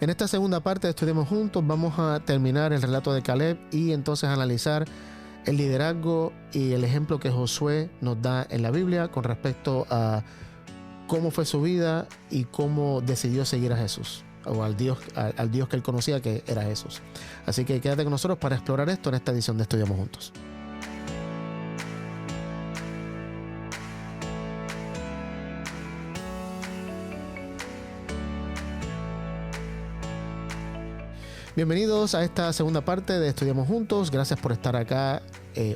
En esta segunda parte de Estudiemos Juntos vamos a terminar el relato de Caleb y entonces analizar el liderazgo y el ejemplo que Josué nos da en la Biblia con respecto a cómo fue su vida y cómo decidió seguir a Jesús, o al Dios que él conocía, que era Jesús. Así que quédate con nosotros para explorar esto en esta edición de Estudiamos Juntos. Bienvenidos a esta segunda parte de Estudiamos Juntos. Gracias por estar acá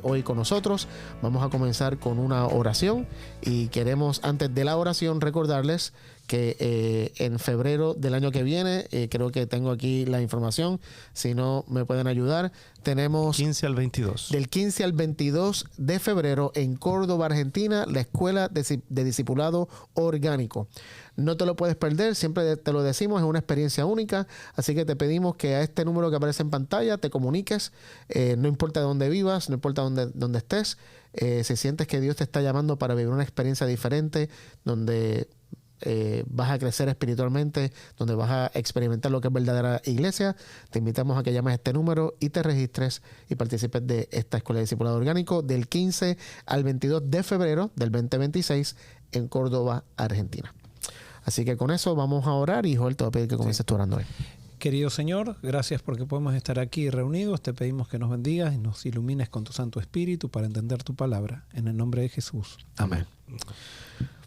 hoy con nosotros. Vamos a comenzar con una oración y queremos, antes de la oración, recordarles que en febrero del año que viene, creo que tengo aquí la información, si no me pueden ayudar, tenemos 15 al 22. Del 15 al 22 de febrero en Córdoba, Argentina, la Escuela de Discipulado Orgánico. No te lo puedes perder, siempre te lo decimos, es una experiencia única, así que te pedimos que a este número que aparece en pantalla te comuniques, no importa dónde vivas, no importa dónde estés, si sientes que Dios te está llamando para vivir una experiencia diferente, donde vas a crecer espiritualmente, donde vas a experimentar lo que es verdadera iglesia, te invitamos a que llames a este número y te registres y participes de esta Escuela de Discipulado Orgánico del 15 al 22 de febrero del 2026 en Córdoba, Argentina. Así que con eso vamos a orar y Joel te va a pedir que comiences tú orando hoy. Querido Señor, gracias porque podemos estar aquí reunidos. Te pedimos que nos bendigas y nos ilumines con tu Santo Espíritu para entender tu palabra. En el nombre de Jesús. Amén.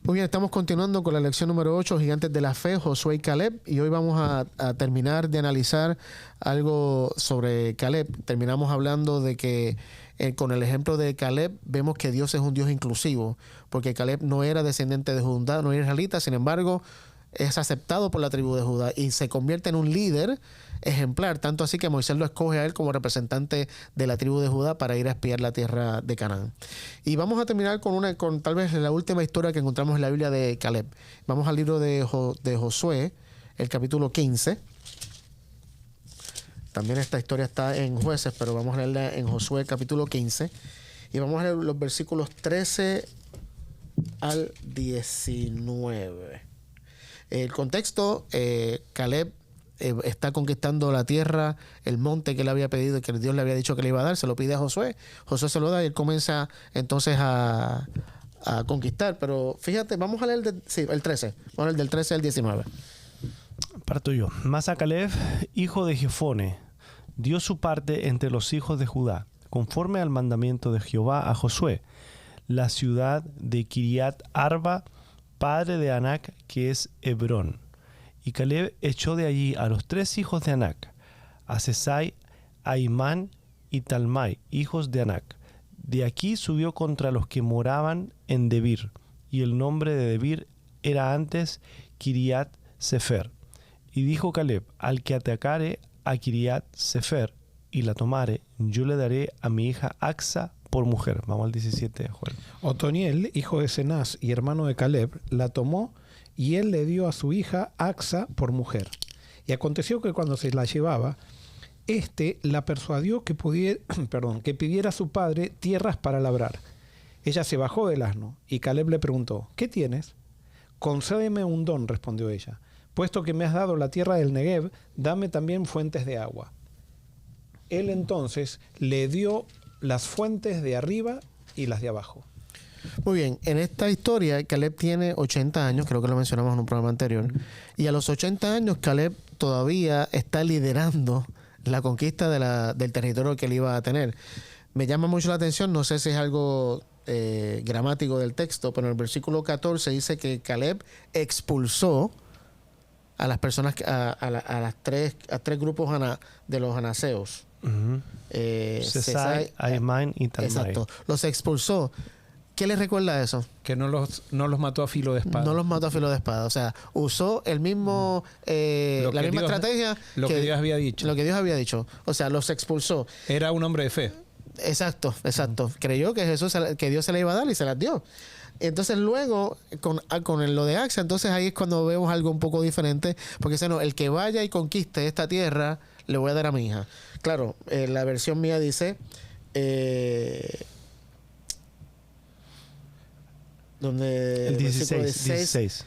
Muy bien, estamos continuando con la lección número 8, Gigantes de la Fe, Josué y Caleb. Y hoy vamos a terminar de analizar algo sobre Caleb. Terminamos hablando de que con el ejemplo de Caleb vemos que Dios es un Dios inclusivo, porque Caleb no era descendiente de Judá, no era israelita, sin embargo es aceptado por la tribu de Judá y se convierte en un líder ejemplar, tanto así que Moisés lo escoge a él como representante de la tribu de Judá para ir a espiar la tierra de Canaán. Y vamos a terminar con tal vez la última historia que encontramos en la Biblia de Caleb. Vamos al libro de Josué, el capítulo 15. También esta historia está en Jueces, pero vamos a leerla en Josué capítulo 15. Y vamos a leer los versículos 13 al 19. El contexto, Caleb está conquistando la tierra, el monte que le había pedido y que Dios le había dicho que le iba a dar, se lo pide a Josué. Josué se lo da y él comienza entonces a conquistar. Pero fíjate, vamos a leer el 13. Vamos a leer del 13 al 19. Parto yo. Mas a Caleb, hijo de Jefone, dio su parte entre los hijos de Judá, conforme al mandamiento de Jehová a Josué, la ciudad de Kiriat Arba, padre de Anac, que es Hebrón. Y Caleb echó de allí a los 3 hijos de Anac, a Sesai, a Imán y Talmai, hijos de Anac. De aquí subió contra los que moraban en Debir, y el nombre de Debir era antes Kiriat Sefer. Y dijo Caleb, al que atacare a Kiriat Sefer y la tomare, yo le daré a mi hija Axa por mujer. Vamos al 17, Joel. Otoniel, hijo de Cenaz y hermano de Caleb, la tomó y él le dio a su hija Axa por mujer. Y aconteció que cuando se la llevaba, la persuadió que pidiera a su padre tierras para labrar. Ella se bajó del asno y Caleb le preguntó, ¿qué tienes? Concédeme un don, respondió ella. Puesto que me has dado la tierra del Negev, dame también fuentes de agua. Él entonces le dio las fuentes de arriba y las de abajo. Muy bien, en esta historia Caleb tiene 80 años, creo que lo mencionamos en un programa anterior, y a los 80 años Caleb todavía está liderando la conquista del territorio que él iba a tener. Me llama mucho la atención, no sé si es algo gramático del texto, pero en el versículo 14 dice que Caleb expulsó a las personas, a tres grupos de los anaseos. Sesai, Aimán y Talmai. Exacto, los expulsó. ¿Qué les recuerda eso? Que no los mató a filo de espada. No los mató a filo de espada. O sea, usó el mismo la misma estrategia. Lo que Dios había dicho. Lo que Dios había dicho. O sea, los expulsó. Era un hombre de fe. Exacto. Creyó que que Dios se le iba a dar y se las dio. Entonces luego, con lo de Axa, entonces ahí es cuando vemos algo un poco diferente. Porque dice, no, el que vaya y conquiste esta tierra, le voy a dar a mi hija. Claro, la versión mía dice... donde el 16.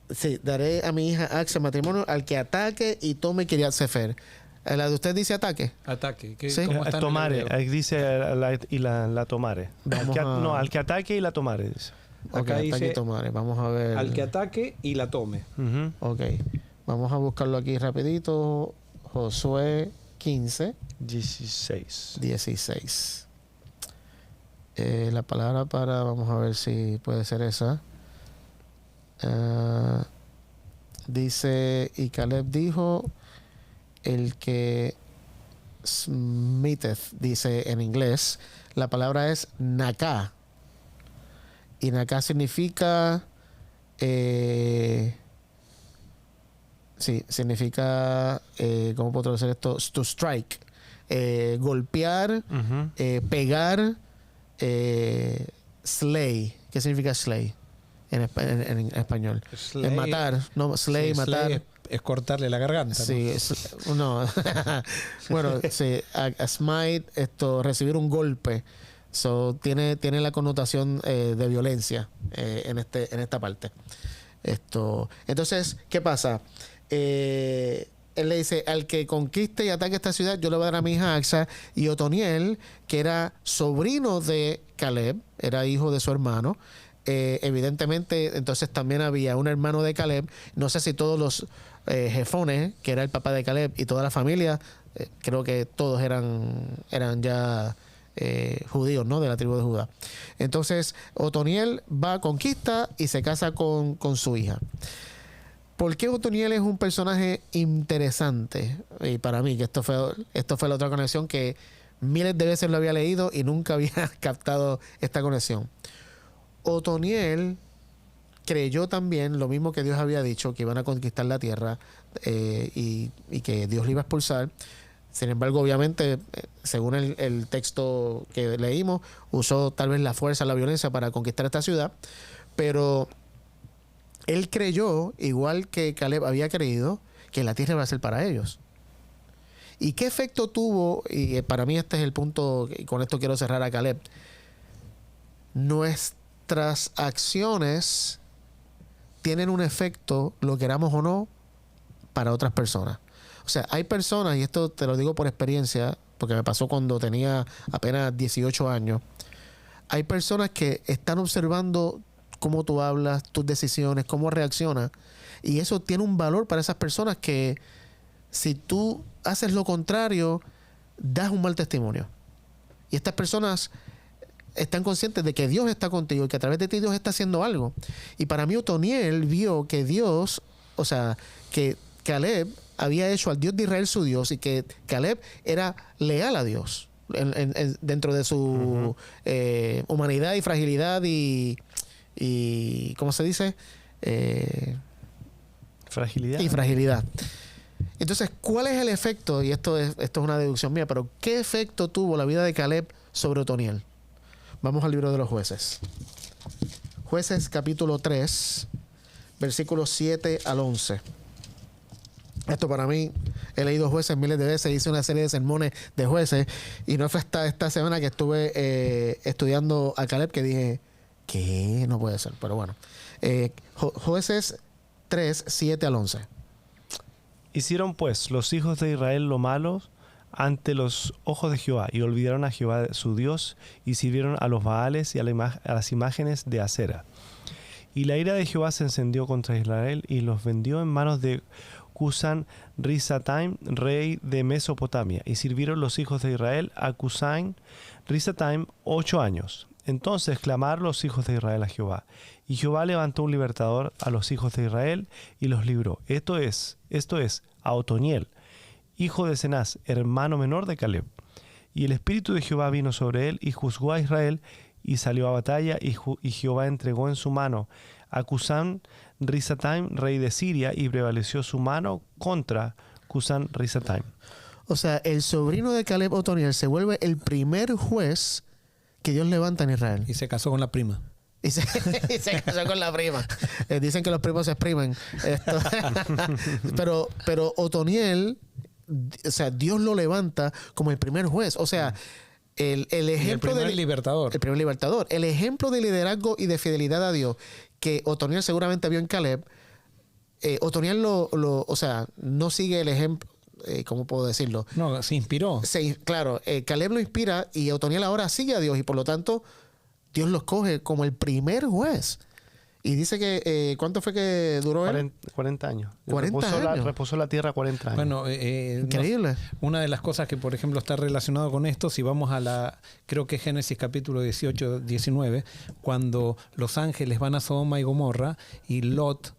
Sí, daré a mi hija Axa en matrimonio al que ataque y tome Kiriat Sefer. ¿La de usted dice ataque? Ataque. Sí. ¿Cómo está en el Tomare, hebreo? ahí dice la tomare. Vamos a- No, al que ataque y la tomare. Dice. Ok, Acá ataque dice y tomar. Vamos a ver. al que ataque y la tome. Ujú. Ok. Vamos a buscarlo aquí rapidito. Josué 15, 16. 16. La palabra para... Vamos a ver si puede ser esa. Dice... Y Caleb dijo... El que smiteth, dice en inglés. La palabra es naká. Y naká significa... sí, significa... ¿cómo puedo traducir esto? To strike. Golpear, Ujú. pegar, slay. ¿Qué significa slay en español? Slay- Matar, no, slay, Sí, matar. slay es cortarle la garganta. Sí, no. Bueno, sí, a smite, recibir un golpe. So, tiene la connotación de violencia en esta parte. Entonces, ¿qué pasa? Él le dice, al que conquiste y ataque esta ciudad, yo le voy a dar a mi hija Axa. Y Otoniel, que era sobrino de Caleb, era hijo de su hermano. Evidentemente, entonces también había un hermano de Caleb. No sé si todos los jefones, que era el papá de Caleb, y toda la familia, creo que todos eran ya judíos, ¿no? De la tribu de Judá. Entonces, Otoniel va a conquista y se casa con su hija. ¿Por qué Otoniel es un personaje interesante? Y para mí, que esto fue la otra conexión que miles de veces lo había leído y nunca había captado esta conexión. Otoniel creyó también lo mismo que Dios había dicho, que iban a conquistar la tierra y que Dios le iba a expulsar. Sin embargo, obviamente, según el texto que leímos, usó tal vez la fuerza, la violencia para conquistar esta ciudad. Pero él creyó, igual que Caleb había creído, que la tierra iba a ser para ellos. ¿Y qué efecto tuvo? Y para mí este es el punto, y con esto quiero cerrar a Caleb. Nuestras acciones tienen un efecto, lo queramos o no, para otras personas. O sea, hay personas, y esto te lo digo por experiencia, porque me pasó cuando tenía apenas 18 años. Hay personas que están observando cómo tú hablas, tus decisiones, cómo reaccionas, y eso tiene un valor para esas personas que si tú haces lo contrario, das un mal testimonio. Y estas personas están conscientes de que Dios está contigo y que a través de ti Dios está haciendo algo. Y para mí Otoniel vio que Dios, o sea, que Caleb había hecho al Dios de Israel su Dios y que Caleb era leal a Dios dentro de su humanidad y fragilidad y ¿cómo se dice? Fragilidad. Y fragilidad. Entonces, ¿cuál es el efecto? Y esto es una deducción mía, pero ¿qué efecto tuvo la vida de Caleb sobre Otoniel? Vamos al libro de los jueces. Jueces capítulo 3, versículos 7 al 11. Esto para mí, he leído Jueces miles de veces, hice una serie de sermones de Jueces y no fue hasta esta semana que estuve estudiando a Caleb que dije, ¿qué? No puede ser, pero bueno. Jueces 3, 7 al 11. Hicieron pues los hijos de Israel lo malo ante los ojos de Jehová y olvidaron a Jehová su Dios y sirvieron a los Baales y a las imágenes de acera. Y la ira de Jehová se encendió contra Israel y los vendió en manos de Cusán Risataim, rey de Mesopotamia, y sirvieron los hijos de Israel a Cusán Risataim 8 años. Entonces clamaron los hijos de Israel a Jehová, y Jehová levantó un libertador a los hijos de Israel y los libró. Esto es a Otoniel, hijo de Cenaz, hermano menor de Caleb. Y el espíritu de Jehová vino sobre él y juzgó a Israel y salió a batalla y Jehová entregó en su mano a Cusán Risataim, rey de Siria, y prevaleció su mano contra Cusán Risataim. O sea, el sobrino de Caleb, Otoniel, se vuelve el primer juez que Dios levanta en Israel. Y se casó con la prima. Y se casó con la prima. Dicen que los primos se exprimen. Pero Otoniel, o sea, Dios lo levanta como el primer juez. O sea, el ejemplo el primer libertador. El primer libertador. El ejemplo de liderazgo y de fidelidad a Dios que Otoniel seguramente vio en Caleb Otoniel o sea, no sigue el ejemplo, ¿cómo puedo decirlo? No, se inspiró. Claro, Caleb lo inspira y Otoniel ahora sigue a Dios y por lo tanto Dios lo escoge como el primer juez. Y dice que, ¿cuánto fue que duró él? 40 años. 40 años. Reposó la tierra 40 años. Bueno, increíble. Una de las cosas que, por ejemplo, está relacionado con esto, si vamos creo que Génesis capítulo 18, 19, cuando los ángeles van a Sodoma y Gomorra y Lot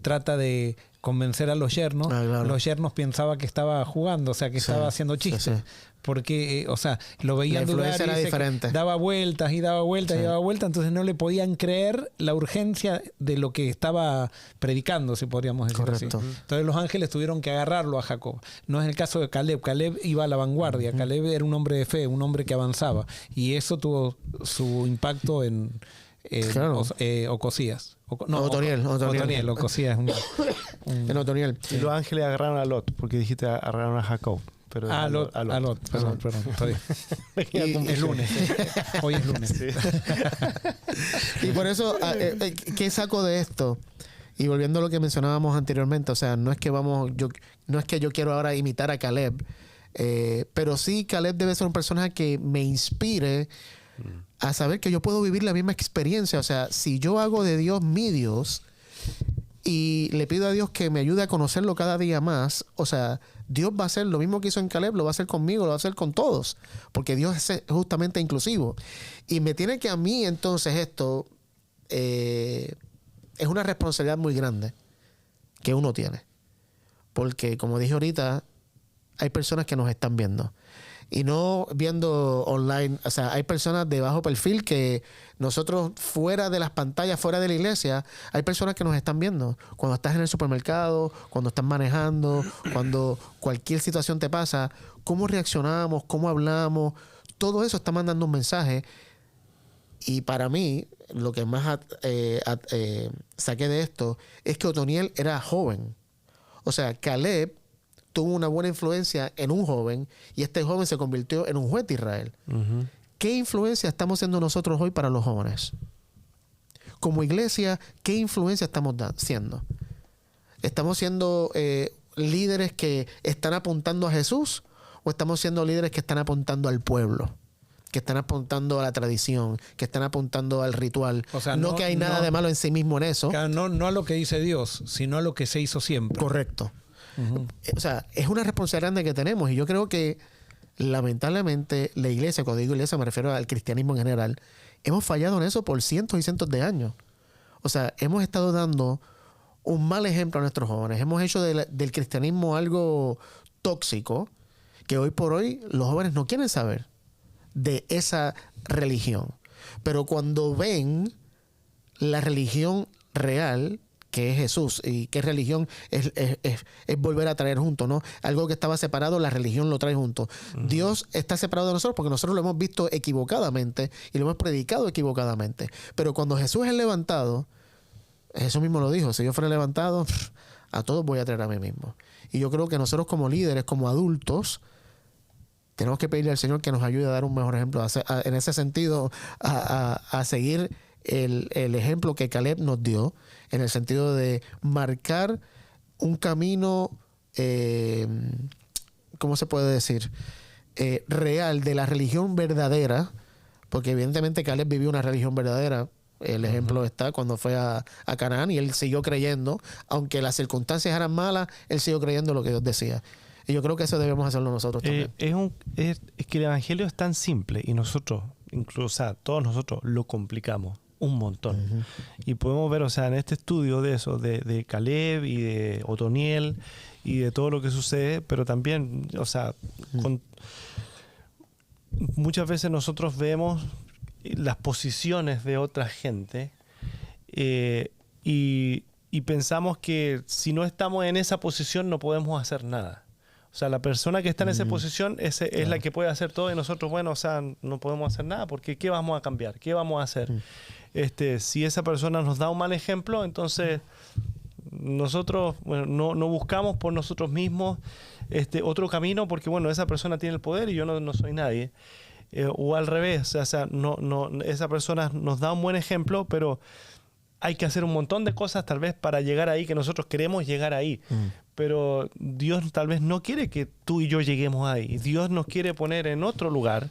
trata de convencer a los yernos, claro. Los yernos pensaban que estaba jugando, o sea, que estaba haciendo chistes. Sí. Porque, o sea, lo veían dudar y era diferente. Daba vueltas y daba vueltas y daba vueltas, entonces no le podían creer la urgencia de lo que estaba predicando, si podríamos decir así. Entonces los ángeles tuvieron que agarrarlo a Jacob. No es el caso de Caleb. Caleb iba a la vanguardia. Caleb era un hombre de fe, un hombre que avanzaba. Y eso tuvo su impacto en Ocosías. Otoniel. Ocosías. En Otoniel. Y los ángeles agarraron a Lot, porque dijiste agarraron a Jacob. Pero Lot. Perdón. Es lunes. Hoy es lunes. Sí. Y por eso, ¿qué saco de esto? Y volviendo a lo que mencionábamos anteriormente, o sea, no es que yo quiero ahora imitar a Caleb, pero sí Caleb debe ser un personaje que me inspire a saber que yo puedo vivir la misma experiencia. O sea, si yo hago de Dios mi Dios y le pido a Dios que me ayude a conocerlo cada día más, o sea, Dios va a hacer lo mismo que hizo en Caleb, lo va a hacer conmigo, lo va a hacer con todos, porque Dios es justamente inclusivo. Y me tiene que a mí entonces esto es una responsabilidad muy grande que uno tiene, porque como dije ahorita, hay personas que nos están viendo y no viendo online. O sea, hay personas de bajo perfil que nosotros fuera de las pantallas, fuera de la iglesia, hay personas que nos están viendo. Cuando estás en el supermercado, cuando estás manejando, cuando cualquier situación te pasa, cómo reaccionamos, cómo hablamos, todo eso está mandando un mensaje. Y para mí, lo que más saqué de esto es que Otoniel era joven. O sea, Caleb tuvo una buena influencia en un joven y este joven se convirtió en un juez de Israel. Uh-huh. ¿Qué influencia estamos siendo nosotros hoy para los jóvenes? Como iglesia, ¿qué influencia estamos siendo? ¿Estamos siendo líderes que están apuntando a Jesús o estamos siendo líderes que están apuntando al pueblo? Que están apuntando a la tradición, que están apuntando al ritual. O sea, no que hay nada de malo en sí mismo en eso. No a lo que dice Dios, sino a lo que se hizo siempre. Correcto. Uh-huh. O sea, es una responsabilidad grande que tenemos y yo creo que lamentablemente la iglesia, cuando digo iglesia me refiero al cristianismo en general, hemos fallado en eso por cientos y cientos de años. O sea, hemos estado dando un mal ejemplo a nuestros jóvenes. Hemos hecho del cristianismo algo tóxico que hoy por hoy los jóvenes no quieren saber de esa religión. Pero cuando ven la religión real, que es Jesús, y qué religión es volver a traer junto, ¿no? Algo que estaba separado, la religión lo trae junto. Uh-huh. Dios está separado de nosotros porque nosotros lo hemos visto equivocadamente y lo hemos predicado equivocadamente. Pero cuando Jesús es levantado, Jesús mismo lo dijo, si yo fuera levantado, a todos voy a traer a mí mismo. Y yo creo que nosotros como líderes, como adultos, tenemos que pedirle al Señor que nos ayude a dar un mejor ejemplo, en ese sentido, a seguir el ejemplo que Caleb nos dio, en el sentido de marcar un camino, ¿cómo se puede decir? Real de la religión verdadera, porque evidentemente Caleb vivió una religión verdadera. El ejemplo está cuando fue a Canaán y él siguió creyendo, aunque las circunstancias eran malas, él siguió creyendo lo que Dios decía. Y yo creo que eso debemos hacerlo nosotros también. Es que el evangelio es tan simple y nosotros, incluso todos nosotros, lo complicamos un montón. Uh-huh. Y podemos ver, o sea, en este estudio de eso, de Caleb y de Otoniel y de todo lo que sucede, pero también, o sea, muchas veces nosotros vemos las posiciones de otra gente y pensamos que si no estamos en esa posición no podemos hacer nada. O sea, la persona que está en esa posición es la que puede hacer todo y nosotros, bueno, o sea, no podemos hacer nada porque ¿qué vamos a cambiar? ¿Qué vamos a hacer? Si esa persona nos da un mal ejemplo, entonces nosotros no buscamos por nosotros mismos otro camino porque, bueno, esa persona tiene el poder y yo no soy nadie. O al revés, o sea, esa persona nos da un buen ejemplo, pero hay que hacer un montón de cosas tal vez para llegar ahí, que nosotros queremos llegar ahí. Pero Dios tal vez no quiere que tú y yo lleguemos ahí. Dios nos quiere poner en otro lugar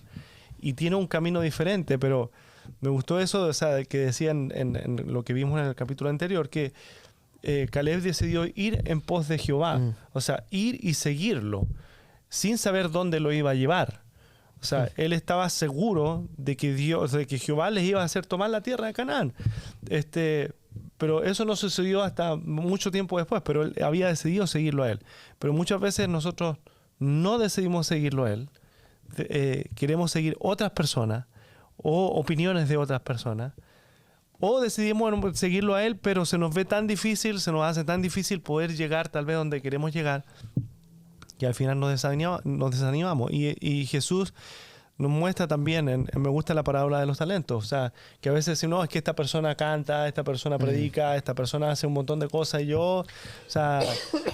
y tiene un camino diferente. Pero me gustó eso, o sea, que decían en lo que vimos en el capítulo anterior, que Caleb decidió ir en pos de Jehová. O sea, ir y seguirlo, sin saber dónde lo iba a llevar. O sea, él estaba seguro de que Jehová les iba a hacer tomar la tierra de Canaán. Pero eso no sucedió hasta mucho tiempo después, pero él había decidido seguirlo a él. Pero muchas veces nosotros no decidimos seguirlo a él. Queremos seguir otras personas o opiniones de otras personas. O decidimos seguirlo a él, pero se nos ve tan difícil, se nos hace tan difícil poder llegar tal vez donde queremos llegar, que al final nos desanimamos. Y Jesús nos muestra también, me gusta la parábola de los talentos, o sea, que a veces decimos, no, es que esta persona canta, esta persona predica, esta persona hace un montón de cosas y yo, o sea,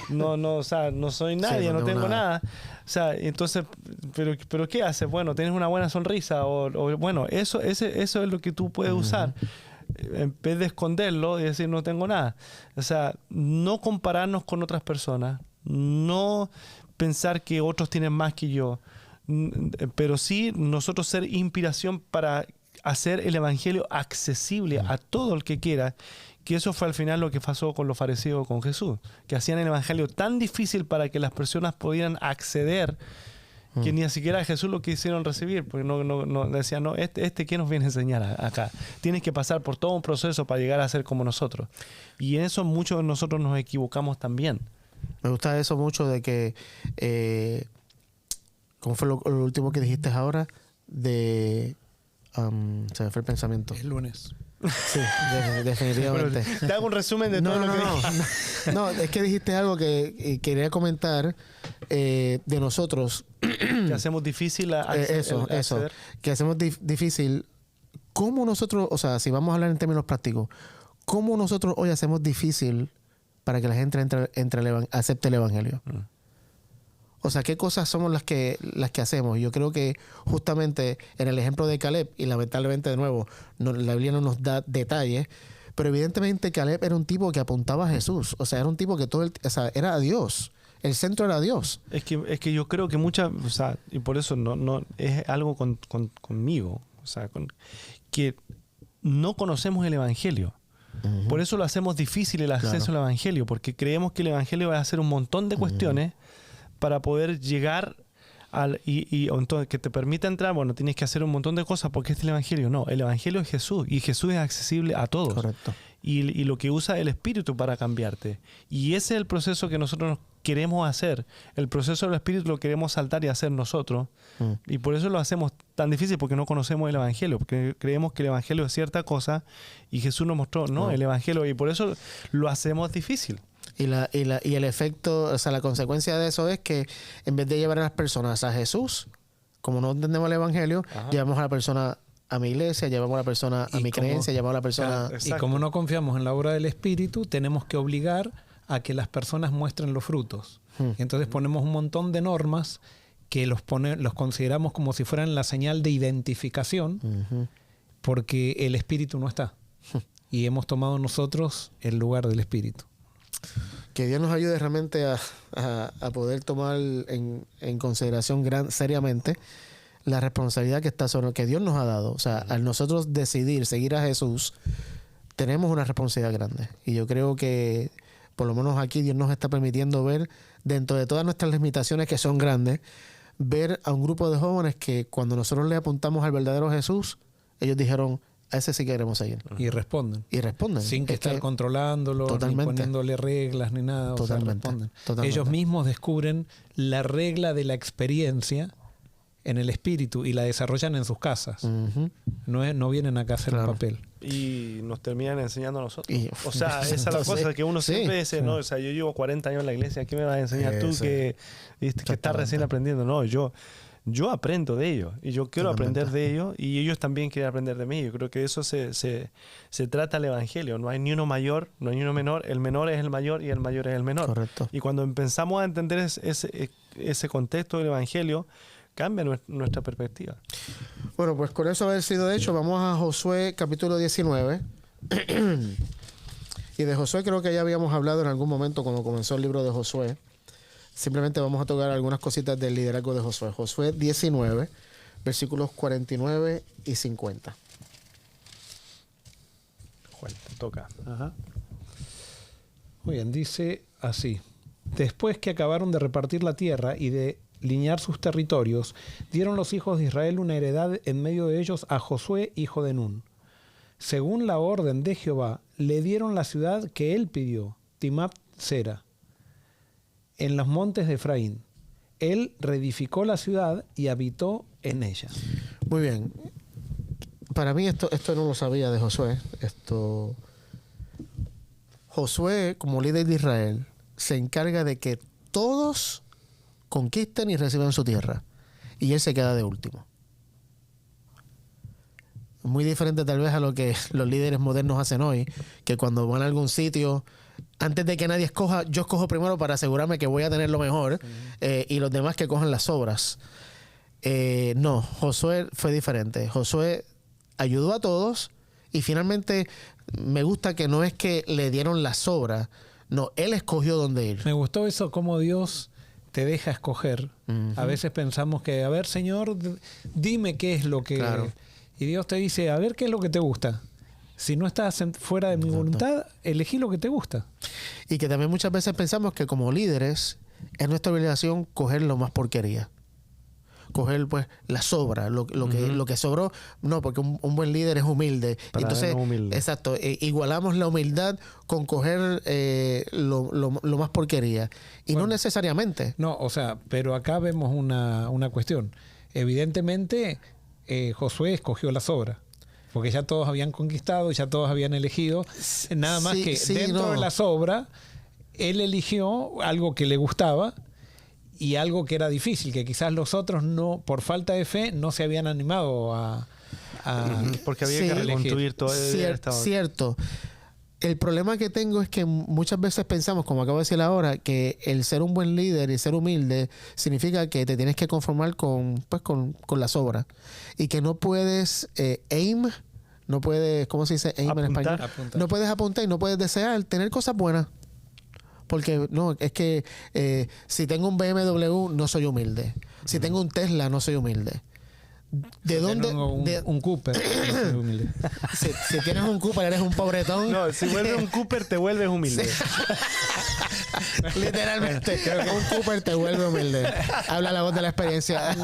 no soy nadie, no tengo nada. O sea, entonces, pero ¿qué haces? Bueno, tienes una buena sonrisa o bueno, eso es lo que tú puedes usar. En vez de esconderlo y decir no tengo nada. O sea, no compararnos con otras personas, no pensar que otros tienen más que yo, pero sí nosotros ser inspiración para hacer el evangelio accesible a todo el que quiera, que eso fue al final lo que pasó con los fariseos con Jesús, que hacían el evangelio tan difícil para que las personas pudieran acceder, que ni siquiera a Jesús lo quisieron recibir, porque no decían, no, ¿qué nos viene a enseñar acá? Tienes que pasar por todo un proceso para llegar a ser como nosotros. Y en eso muchos de nosotros nos equivocamos también. Me gusta eso mucho de que, ¿cómo fue lo último que dijiste ahora? Se me fue el pensamiento. El lunes. Sí, definitivamente. Bueno, te hago un resumen de todo lo que dije. No, es que dijiste algo que quería comentar de nosotros. Que hacemos difícil eso. Que hacemos difícil. ¿Cómo nosotros, o sea, si vamos a hablar en términos prácticos, cómo nosotros hoy hacemos difícil para que la gente acepte el evangelio? O sea, ¿qué cosas somos las que hacemos? Yo creo que justamente en el ejemplo de Caleb, y lamentablemente de nuevo, la Biblia no nos da detalles, pero evidentemente Caleb era un tipo que apuntaba a Jesús. O sea, era un tipo que era a Dios. El centro era Dios. Es que yo creo que muchas, o sea, y por eso no es algo conmigo, o sea, que no conocemos el evangelio. Por eso lo hacemos difícil el acceso al evangelio, porque creemos que el evangelio va a hacer un montón de cuestiones para poder llegar y entonces que te permita entrar. Bueno, tienes que hacer un montón de cosas porque es el evangelio. No, el evangelio es Jesús y Jesús es accesible a todos. Correcto. Y lo que usa el Espíritu para cambiarte. Y ese es el proceso que nosotros queremos hacer. El proceso del Espíritu lo queremos saltar y hacer nosotros. Y por eso lo hacemos tan difícil, porque no conocemos el evangelio, porque creemos que el evangelio es cierta cosa y Jesús nos mostró, no, el evangelio, y por eso lo hacemos difícil. Y el efecto, o sea, la consecuencia de eso es que en vez de llevar a las personas a Jesús, como no entendemos el evangelio, llevamos a la persona a mi iglesia, llevamos a la persona a mi creencia, llevamos a la persona... Y como no confiamos en la obra del Espíritu, tenemos que obligar a que las personas muestren los frutos. Entonces ponemos un montón de normas que los consideramos como si fueran la señal de identificación, porque el Espíritu no está. Y hemos tomado nosotros el lugar del Espíritu. Que Dios nos ayude realmente a poder tomar en consideración seriamente la responsabilidad que está sobre que Dios nos ha dado. O sea, al nosotros decidir seguir a Jesús, tenemos una responsabilidad grande. Y yo creo que por lo menos aquí Dios nos está permitiendo ver, dentro de todas nuestras limitaciones que son grandes, ver a un grupo de jóvenes que cuando nosotros le apuntamos al verdadero Jesús, ellos dijeron, a ese sí que queremos seguir. Y responden. Sin que estar controlándolo, ni poniéndole reglas, ni nada. Totalmente. O sea, responden. Ellos mismos descubren la regla de la experiencia en el Espíritu y la desarrollan en sus casas. No vienen acá a hacer el papel. Y nos terminan enseñando a nosotros. O sea, esa es la cosa que uno siempre dice, ¿no? O sea, yo llevo 40 años en la iglesia, ¿qué me vas a enseñar tú que estás recién aprendiendo? No, yo aprendo de ellos y yo quiero aprender de ellos y ellos también quieren aprender de mí. Yo creo que eso se trata el evangelio. No hay ni uno mayor, no hay ni uno menor. El menor es el mayor y el mayor es el menor. Correcto. Y cuando empezamos a entender ese contexto del evangelio, cambia nuestra perspectiva. Bueno, pues con eso haber sido hecho, vamos a Josué capítulo 19. Y de Josué creo que ya habíamos hablado en algún momento cuando comenzó el libro de Josué. Simplemente vamos a tocar algunas cositas del liderazgo de Josué. Josué 19, versículos 49 y 50. Juan, te toca. Ajá. Muy bien, dice así. Después que acabaron de repartir la tierra y de liñar sus territorios, dieron los hijos de Israel una heredad en medio de ellos a Josué, hijo de Nun. Según la orden de Jehová, le dieron la ciudad que él pidió, Timnat-Sera, en los montes de Efraín. Él reedificó la ciudad y habitó en ella. Muy bien. Para mí esto no lo sabía de Josué. Josué, como líder de Israel, se encarga de que todos conquisten y reciban su tierra. Y él se queda de último. Muy diferente tal vez a lo que los líderes modernos hacen hoy, que cuando van a algún sitio, antes de que nadie escoja, yo escojo primero para asegurarme que voy a tener lo mejor, y los demás que cojan las obras. No, Josué fue diferente. Josué ayudó a todos y finalmente me gusta que no es que le dieron las sobras, no, él escogió dónde ir. Me gustó eso, cómo Dios te deja escoger. A veces pensamos que, a ver, Señor, dime qué es lo que... Claro. Y Dios te dice, a ver, qué es lo que te gusta. Si no estás fuera de mi voluntad, elegí lo que te gusta. Y que también muchas veces pensamos que como líderes es nuestra obligación coger lo más porquería. Coger pues la sobra, lo que sobró. No, porque un buen líder es humilde. Para entonces, no humilde. exacto, igualamos la humildad con coger lo más porquería. Y Bueno. no necesariamente. No, o sea, pero acá vemos una cuestión. Evidentemente, Josué escogió la sobra. Porque ya todos habían conquistado, ya todos habían elegido. Nada más Sí, que sí, dentro no. de la sobra, él eligió algo que le gustaba y algo que era difícil, que quizás los otros no, por falta de fe, no se habían animado a Porque había Sí. que reconstruir todo. Cierto. El problema que tengo es que muchas veces pensamos, como acabo de decir ahora, que el ser un buen líder y ser humilde significa que te tienes que conformar con la sobra. Y que no puedes no puedes, ¿cómo se dice aim en Apuntar. español? Apuntar. No puedes apuntar y no puedes desear tener cosas buenas. Porque no, es que si tengo un BMW no soy humilde. Si tengo un Tesla no soy humilde. ¿De dónde? Un Cooper. No soy humilde. Si tienes un Cooper eres un pobretón. No, si vuelves un Cooper, te vuelves humilde. Literalmente. Un Cooper te vuelve humilde. Habla la voz de la experiencia.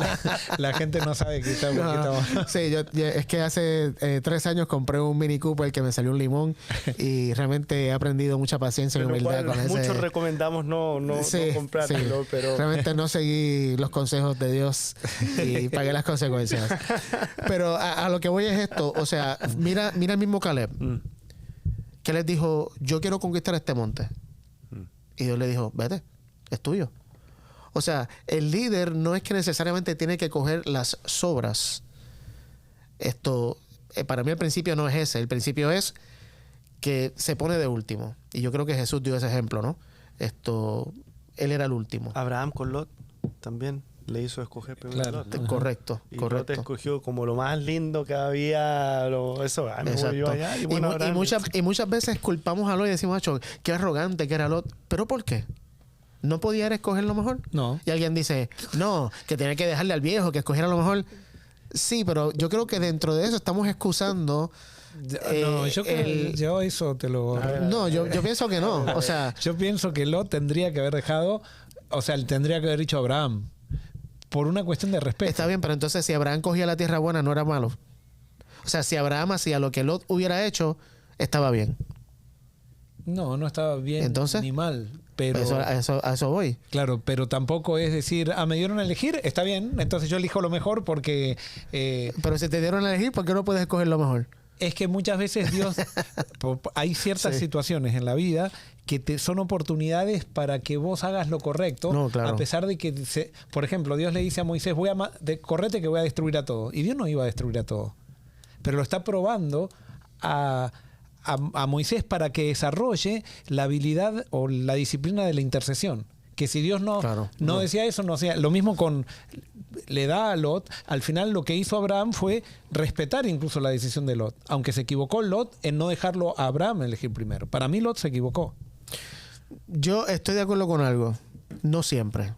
La gente no sabe que está No, sí, es que hace 3 años compré un Mini Cooper que me salió un limón y realmente he aprendido mucha paciencia y De lo humildad cual con ese. muchos recomendamos no comprártelo, sí. pero... Realmente no seguí los consejos de Dios y pagué las consecuencias. Pero a lo que voy es esto. O sea, mira el mismo Caleb. Que les dijo, yo quiero conquistar este monte. Y Dios le dijo, vete, es tuyo. O sea, el líder no es que necesariamente tiene que coger las sobras. Para mí el principio no es ese. El principio es que se pone de último. Y yo creo que Jesús dio ese ejemplo, ¿no? Él era el último. Abraham con Lot también le hizo escoger primero Claro. a Lot, ¿no? Correcto, Y correcto. Lot escogió como lo más lindo que había, me voy yo Exacto. allá. Y, Y, bueno, mu- y Abraham, muchas veces culpamos a Lot y decimos, macho, qué arrogante que era Lot. ¿Pero por qué? ¿No podía él escoger lo mejor? No. Y alguien dice, no, que tenía que dejarle al viejo que escogiera lo mejor. Sí, pero yo creo que dentro de eso estamos excusando. No, yo eso te lo... No, yo pienso que no. O sea, Yo pienso que Lot tendría que haber dejado, o sea, le tendría que haber dicho a Abraham, por una cuestión de respeto. está bien, pero entonces si Abraham cogía la tierra buena, no era malo. O sea, si Abraham hacía lo que Lot hubiera hecho, estaba bien. No estaba bien Entonces, ni mal, pero... A eso voy. Claro, pero tampoco es decir, me dieron a elegir, está bien, entonces yo elijo lo mejor porque... Pero si te dieron a elegir, ¿por qué no puedes escoger lo mejor? Es que muchas veces Dios, hay ciertas Sí. situaciones en la vida que son oportunidades para que vos hagas lo correcto, No, claro. a pesar de que, por ejemplo, Dios le dice a Moisés, correte que voy a destruir a todo. Y Dios no iba a destruir a todo. Pero lo está probando a Moisés para que desarrolle la habilidad o la disciplina de la intercesión, Que si Dios no no. decía eso, no hacía. Lo mismo le da a Lot. Al final lo que hizo Abraham fue respetar incluso la decisión de Lot. Aunque se equivocó Lot en no dejarlo a Abraham elegir primero. Para mí Lot se equivocó. Yo estoy de acuerdo con algo. No siempre.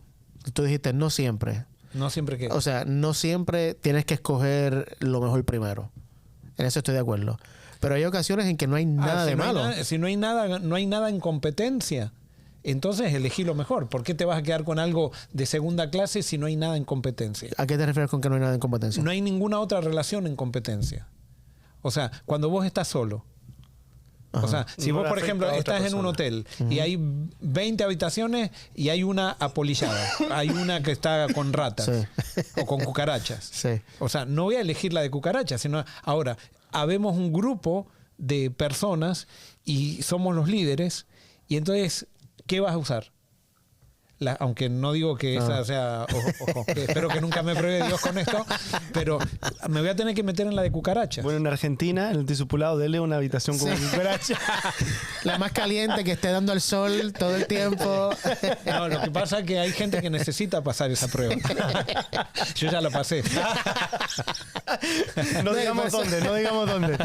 Tú dijiste no siempre. No siempre que... O sea, no siempre tienes que escoger lo mejor primero. En eso estoy de acuerdo. Pero hay ocasiones en que no hay nada de malo. Si no hay nada en competencia, entonces elegí lo mejor. ¿Por qué te vas a quedar con algo de segunda clase si no hay nada en competencia? ¿A qué te refieres con que no hay nada en competencia? No hay ninguna otra relación en competencia. O sea, cuando vos estás solo. Ajá. O sea, si No vos, le por afecta ejemplo, a otra estás en persona. un hotel y hay 20 habitaciones y hay una apolillada. Hay una que está con ratas Sí. o con cucarachas. Sí. O sea, no voy a elegir la de cucarachas, sino ahora, habemos un grupo de personas y somos los líderes y entonces, ¿qué vas a usar? Aunque no digo que esa sea, ojo, que espero que nunca me pruebe Dios con esto, pero me voy a tener que meter en la de cucaracha. Bueno, en Argentina, en el discipulado, dele una habitación con cucaracha. La más caliente, que esté dando al sol todo el tiempo. No, lo que pasa es que hay gente que necesita pasar esa prueba. Yo ya la pasé. No digamos dónde.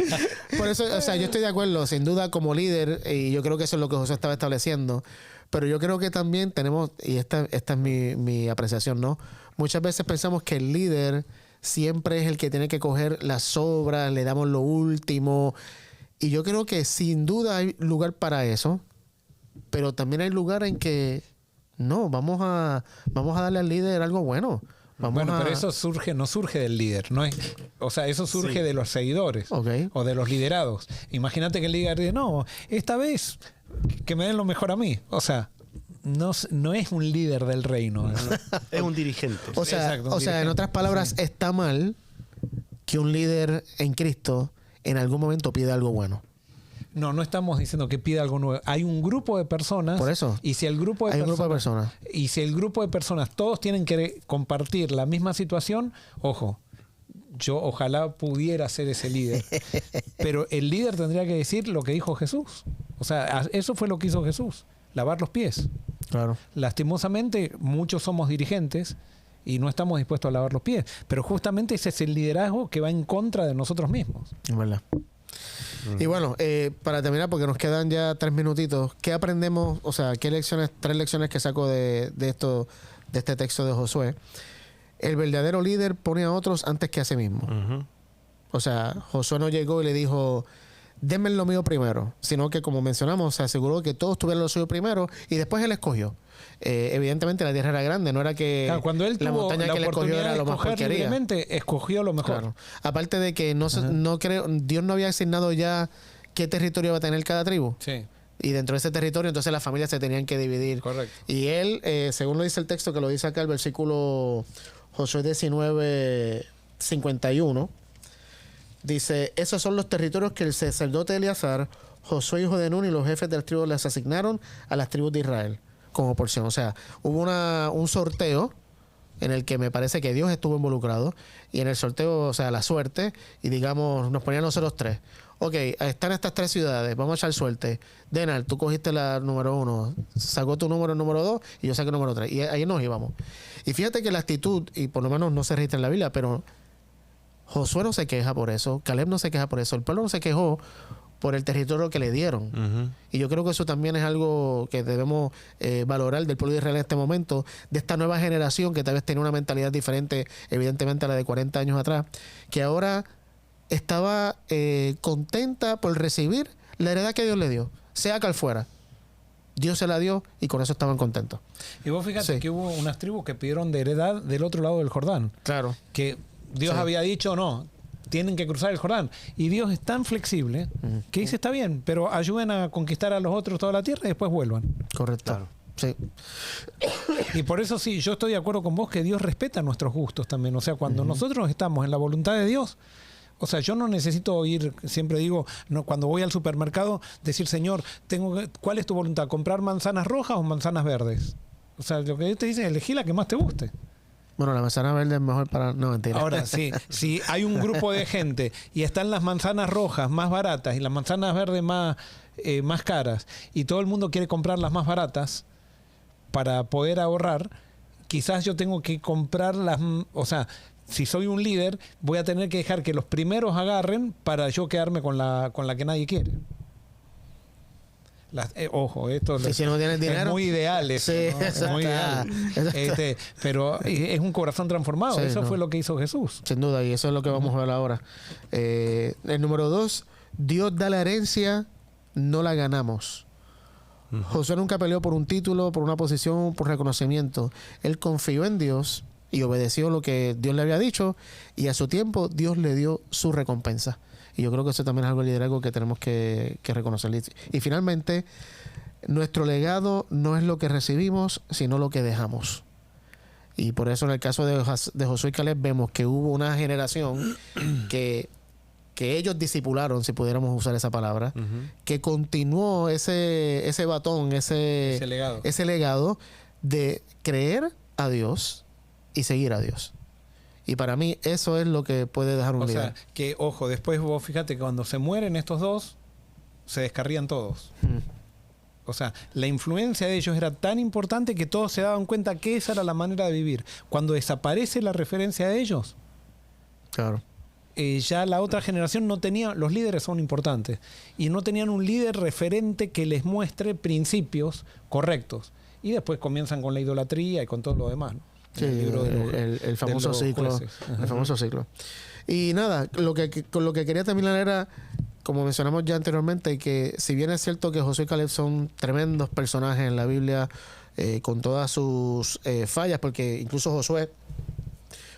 Por eso, o sea, yo estoy de acuerdo, sin duda, como líder, y yo creo que eso es lo que José estaba estableciendo. Pero yo creo que también tenemos, y esta es mi apreciación, ¿no? Muchas veces pensamos que el líder siempre es el que tiene que coger las sobras, le damos lo último. Y yo creo que sin duda hay lugar para eso, pero también hay lugar en que no, vamos a darle al líder algo bueno. Pero eso no surge del líder, ¿no es? O sea, eso surge de los seguidores o de los liderados. Imagínate que el líder dice, no, esta vez que me den lo mejor a mí. O sea, no es un líder del reino. Es un dirigente. O sea, Exacto, en otras palabras, está mal que un líder en Cristo en algún momento pida algo bueno. No estamos diciendo que pida algo nuevo. Hay un grupo de personas. Por eso. Y si el grupo de Hay un grupo de personas. Y si el grupo de personas todos tienen que compartir la misma situación, ojo, yo ojalá pudiera ser ese líder. Pero el líder tendría que decir lo que dijo Jesús. O sea, eso fue lo que hizo Jesús. Lavar los pies. Claro. Lastimosamente, muchos somos dirigentes y no estamos dispuestos a lavar los pies. Pero justamente ese es el liderazgo que va en contra de nosotros mismos. Es verdad. Y bueno, para terminar, porque nos quedan ya 3 minutitos, ¿qué aprendemos? O sea, ¿qué lecciones, 3 lecciones que saco de este texto de Josué? El verdadero líder pone a otros antes que a sí mismo. Uh-huh. O sea, Josué no llegó y le dijo, denme lo mío primero, sino que, como mencionamos, se aseguró que todos tuvieran lo suyo primero y después él escogió. Evidentemente la tierra era grande, no era que claro, cuando él la tuvo montaña la que le escogió oportunidad era de lo mejor que escoger quería. libremente, escogió lo mejor. Claro. Aparte de que no creo, Dios no había asignado ya qué territorio va a tener cada tribu. Sí. Y dentro de ese territorio, entonces las familias se tenían que dividir. Correcto. Y él, según lo dice el texto, que lo dice acá el versículo Josué 19:51, dice, esos son los territorios que el sacerdote Eleazar, Josué hijo de Nun y los jefes de las tribus les asignaron a las tribus de Israel como porción. O sea, hubo un sorteo en el que me parece que Dios estuvo involucrado, y en el sorteo, o sea, la suerte, y digamos, nos ponían nosotros 3. Ok, están estas 3 ciudades, vamos a echar suerte. Denar, tú cogiste la número 1, sacó tu número el número 2 y yo saqué el número 3. Y ahí nos íbamos. Y fíjate que la actitud, y por lo menos no se registra en la Biblia, pero Josué no se queja por eso, Caleb no se queja por eso, el pueblo no se quejó por el territorio que le dieron. Uh-huh. Y yo creo que eso también es algo que debemos valorar del pueblo de Israel en este momento, de esta nueva generación que tal vez tenía una mentalidad diferente, evidentemente, a la de 40 años atrás, que ahora estaba contenta por recibir la heredad que Dios le dio, sea cual fuera. Dios se la dio y con eso estaban contentos. Y vos fíjate que hubo unas tribus que pidieron de heredad del otro lado del Jordán. Claro. Que Dios había dicho, no, tienen que cruzar el Jordán. Y Dios es tan flexible que dice, está bien, pero ayuden a conquistar a los otros toda la tierra y después vuelvan. Correcto. Claro. Sí. Y por eso sí, yo estoy de acuerdo con vos que Dios respeta nuestros gustos también. O sea, cuando nosotros estamos en la voluntad de Dios, o sea, yo no necesito ir, siempre digo, no, cuando voy al supermercado, decir, Señor, ¿cuál es tu voluntad? ¿Comprar manzanas rojas o manzanas verdes? O sea, lo que Dios te dice es elegí la que más te guste. Bueno, la manzana verde es mejor para... No, mentira. Ahora, sí, si hay un grupo de gente y están las manzanas rojas más baratas y las manzanas verdes más caras y todo el mundo quiere comprar las más baratas, para poder ahorrar, quizás yo tengo que comprar o sea, si soy un líder, voy a tener que dejar que los primeros agarren para yo quedarme con la que nadie quiere. Ojo, esto si no tienes dinero, es muy ideal. Esto, sí, ¿no? Es muy ideal. Pero es un corazón transformado. Sí, eso fue lo que hizo Jesús. Sin duda, y eso es lo que vamos a ver ahora. El número 2, Dios da la herencia, no la ganamos. Josué nunca peleó por un título, por una posición, por reconocimiento. Él confió en Dios y obedeció lo que Dios le había dicho, y a su tiempo Dios le dio su recompensa. Y yo creo que eso también es algo de liderazgo que tenemos que reconocer. Y finalmente, nuestro legado no es lo que recibimos, sino lo que dejamos. Y por eso en el caso de Josué y Caleb vemos que hubo una generación que ellos discipularon, si pudiéramos usar esa palabra, que continuó ese batón, ese legado de creer a Dios y seguir a Dios. Y para mí eso es lo que puede dejar un líder. O sea, que ojo, después vos fíjate que cuando se mueren estos dos, se descarrían todos. O sea, la influencia de ellos era tan importante que todos se daban cuenta que esa era la manera de vivir. Cuando desaparece la referencia de ellos, claro, ya la otra generación no tenía, los líderes son importantes, y no tenían un líder referente que les muestre principios correctos. Y después comienzan con la idolatría y con todo lo demás, ¿no? Sí, el famoso ciclo. El famoso ciclo. Y nada, con lo que quería terminar era, como mencionamos ya anteriormente, que si bien es cierto que Josué y Caleb son tremendos personajes en la Biblia, con todas sus fallas, porque incluso Josué,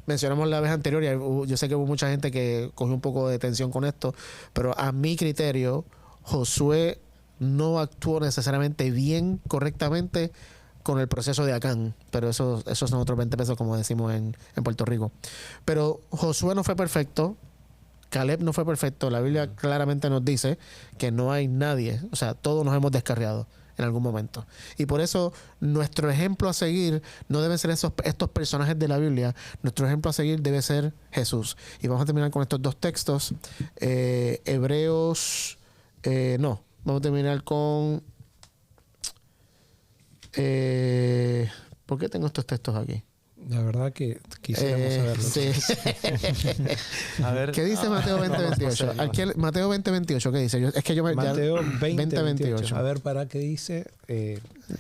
mencionamos la vez anterior, y yo sé que hubo mucha gente que cogió un poco de tensión con esto, pero a mi criterio, Josué no actuó necesariamente bien, correctamente, con el proceso de Acán, pero esos son otros 20 pesos, como decimos en Puerto Rico. Pero Josué no fue perfecto, Caleb no fue perfecto. La Biblia claramente nos dice que no hay nadie, o sea, todos nos hemos descarriado en algún momento. Y por eso nuestro ejemplo a seguir no deben ser estos personajes de la Biblia. Nuestro ejemplo a seguir debe ser Jesús. Y vamos a terminar con estos dos textos. Vamos a terminar con... ¿por qué tengo estos textos aquí? La verdad que quisiéramos saberlo. Sí. A ver, ¿Qué dice Mateo 20:28? Aquí Mateo 20:28, ¿qué dice? Es que yo me... Mateo 20:28. 20:28. A ver, ¿para qué dice?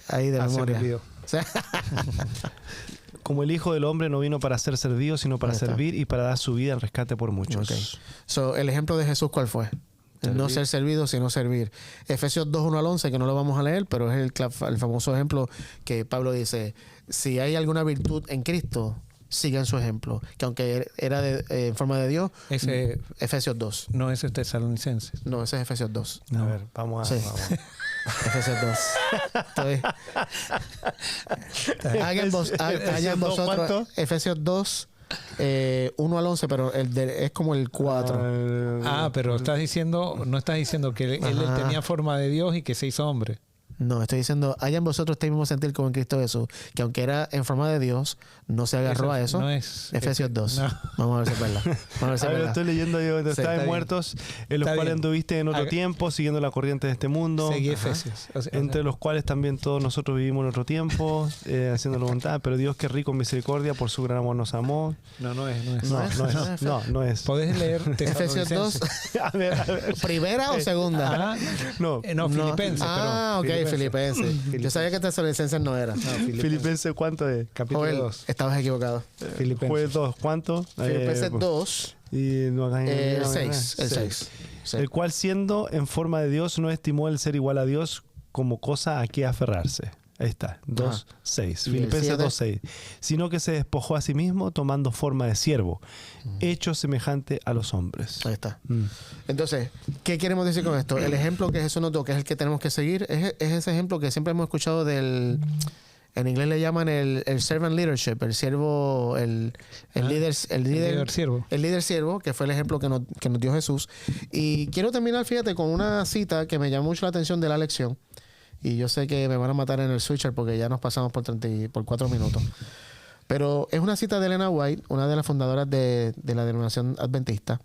Ahí de memoria. O sea, como el Hijo del Hombre no vino para ser servido, sino para servir y para dar su vida en rescate por muchos. okay. So, el ejemplo de Jesús, ¿cuál fue? No ser servido, sino servir. Efesios 2:1-11, que no lo vamos a leer, pero es el famoso ejemplo que Pablo dice: si hay alguna virtud en Cristo, sigan su ejemplo. Que aunque era en forma de Dios, Efesios 2. No, ese es Tesalonicenses. No, ese es Efesios 2. A ver, vamos a... Sí. Efesios 2. Hagan vosotros... ¿Cuánto? Efesios 2... 1-11, pero es como el 4. Pero no estás diciendo que él tenía forma de Dios y que se hizo hombre. No, estoy diciendo, hayan vosotros este mismo sentir como en Cristo Jesús, que aunque era en forma de Dios, no se agarró a eso. No es, Efesios 2. No. Vamos a ver si es verdad. A ver, lo estoy leyendo yo. Estáis muertos, en los cuales anduviste en otro tiempo, siguiendo la corriente de este mundo. Seguí Efesios. Entre los cuales también todos nosotros vivimos en otro tiempo, haciendo la voluntad. Pero Dios, que rico en misericordia, por su gran amor nos amó. No es. No es. Podés leer Efesios 2. A ver. ¿Primera o segunda? No, Filipenses. Ok, Filipenses. Yo sabía que Tesalonicenses no era. Filipenses, ¿cuánto es? Capítulo 2. Estabas equivocado. Filipenses 2, ¿cuánto? Filipenses 2. Y no, el 6. El cual, siendo en forma de Dios, no estimó el ser igual a Dios como cosa a que aferrarse. Ahí está, 2:6. Filipenses 2:6. Sino que se despojó a sí mismo tomando forma de siervo, hecho semejante a los hombres. Ahí está. Entonces, ¿qué queremos decir con esto? El ejemplo que Jesús nos dio, que es el que tenemos que seguir, es ese ejemplo que siempre hemos escuchado del... En inglés le llaman el servant leadership, el siervo, el líder siervo. El líder siervo, que fue el ejemplo que nos dio Jesús. Y quiero terminar, fíjate, con una cita que me llamó mucho la atención de la lección. Y yo sé que me van a matar en el switcher porque ya nos pasamos por 4 minutos. Pero es una cita de Elena White, una de las fundadoras de la denominación adventista.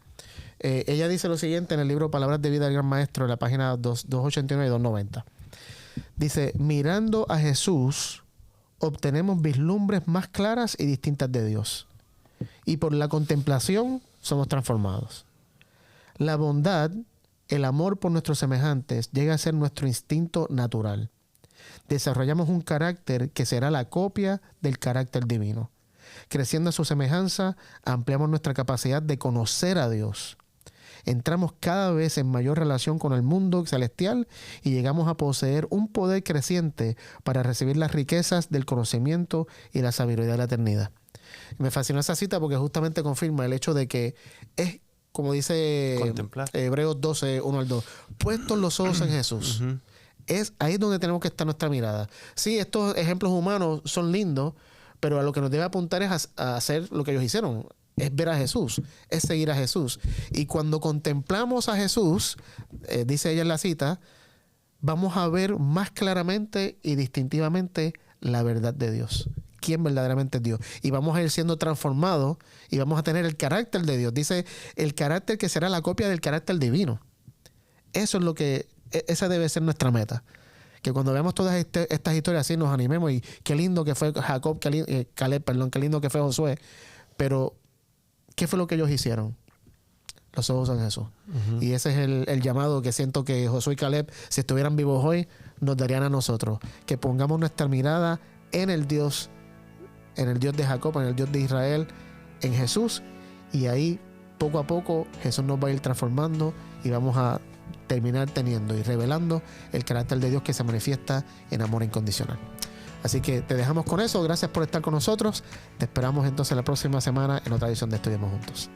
Ella dice lo siguiente en el libro Palabras de Vida del Gran Maestro, en la página 289 y 290. Dice: mirando a Jesús, obtenemos vislumbres más claras y distintas de Dios. Y por la contemplación somos transformados. La bondad, el amor por nuestros semejantes, llega a ser nuestro instinto natural. Desarrollamos un carácter que será la copia del carácter divino. Creciendo a su semejanza, ampliamos nuestra capacidad de conocer a Dios. Entramos cada vez en mayor relación con el mundo celestial y llegamos a poseer un poder creciente para recibir las riquezas del conocimiento y la sabiduría de la eternidad. Me fascinó esa cita porque justamente confirma el hecho de que es, como dice Hebreos 12, 1 al 2, puestos los ojos en Jesús. Es ahí donde tenemos que estar nuestra mirada. Sí, estos ejemplos humanos son lindos, pero a lo que nos debe apuntar es a hacer lo que ellos hicieron. Es ver a Jesús, es seguir a Jesús. Y cuando contemplamos a Jesús, dice ella en la cita, vamos a ver más claramente y distintivamente la verdad de Dios. Quién verdaderamente es Dios. Y vamos a ir siendo transformados y vamos a tener el carácter de Dios. Dice, el carácter que será la copia del carácter divino. Eso es lo que, esa debe ser nuestra meta. Que cuando veamos todas estas historias así nos animemos y qué lindo que fue Jacob, Caleb, qué lindo que fue Josué. Pero ¿qué fue lo que ellos hicieron? Los ojos en Jesús. Y ese es el llamado que siento que Josué y Caleb, si estuvieran vivos hoy, nos darían a nosotros. Que pongamos nuestra mirada en el Dios de Jacob, en el Dios de Israel, en Jesús. Y ahí, poco a poco, Jesús nos va a ir transformando y vamos a terminar teniendo y revelando el carácter de Dios que se manifiesta en amor incondicional. Así que te dejamos con eso. Gracias por estar con nosotros. Te esperamos entonces la próxima semana en otra edición de Estudiemos Juntos.